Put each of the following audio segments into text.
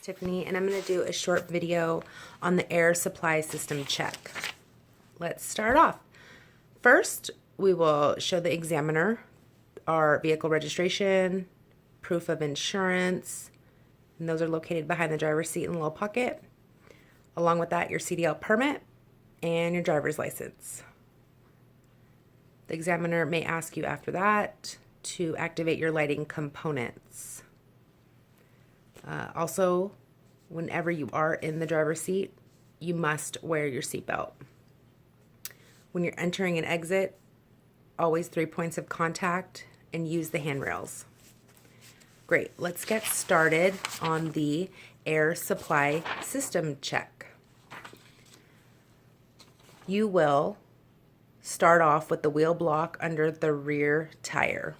Tiffany, and I'm going to do a short video on the air supply system check. Let's start off. First, we will show the examiner our vehicle registration, proof of insurance, and those are located behind the driver's seat in the little pocket. Along with that, your CDL permit and your driver's license. The examiner may ask you after that to activate your lighting components. Also, whenever you are in the driver's seat, you must wear your seatbelt. When you're entering an exit, always 3 points of contact and use the handrails. Great, let's get started on the air supply system check. You will start off with the wheel block under the rear tire.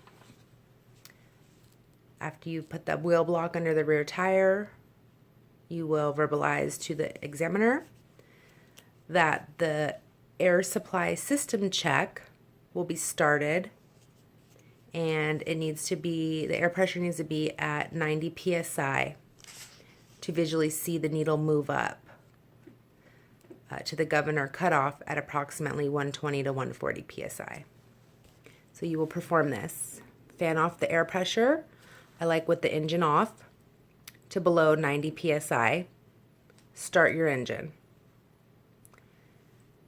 After you put the wheel block under the rear tire, you will verbalize to the examiner that the air supply system check will be started, and the air pressure needs to be at 90 psi to visually see the needle move up to the governor cutoff at approximately 120 to 140 psi. So you will perform this. Fan off the air pressure, I like with the engine off, to below 90 psi. Start your engine.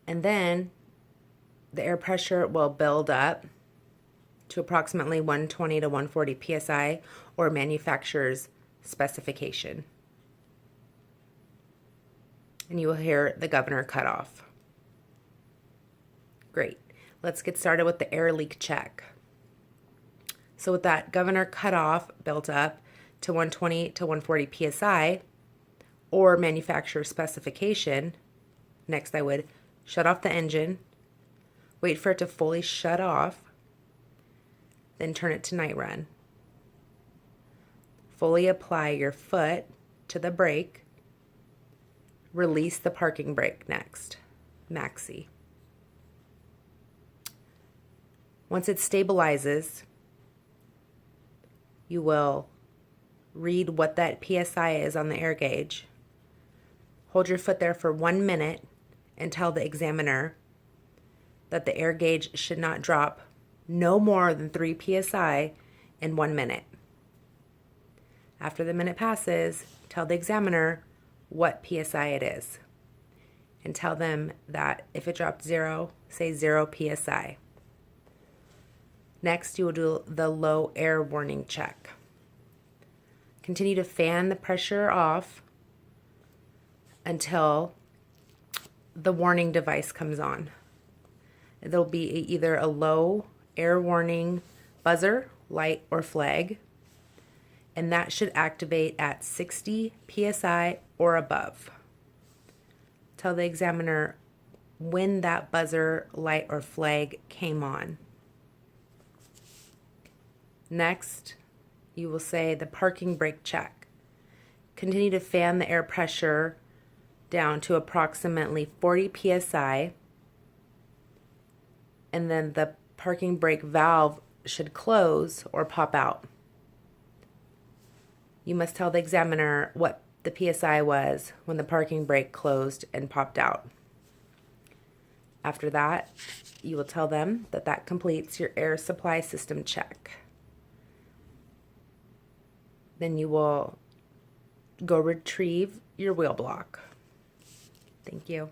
And then the air pressure will build up to approximately 120 to 140 psi, or manufacturer's specification. And you will hear the governor cut off. Great. Let's get started with the air leak check. So with that governor cutoff built up to 120 to 140 psi, or manufacturer specification, next I would shut off the engine, wait for it to fully shut off, then turn it to night run. Fully apply your foot to the brake. Release the parking brake next, maxi. Once it stabilizes, you will read what that PSI is on the air gauge. Hold your foot there for 1 minute and tell the examiner that the air gauge should not drop no more than 3 psi in 1 minute. After the minute passes, tell the examiner what PSI it is, and tell them that if it dropped 0, say 0 PSI. Next, you will do the low air warning check. Continue to fan the pressure off until the warning device comes on. There'll be either a low air warning buzzer, light, or flag, and that should activate at 60 psi or above. Tell the examiner when that buzzer, light, or flag came on. Next, you will say the parking brake check. Continue to fan the air pressure down to approximately 40 psi, and then the parking brake valve should close or pop out. You must tell the examiner what the PSI was when the parking brake closed and popped out. After that, you will tell them that that completes your air supply system check. Then you will go retrieve your wheel block. Thank you.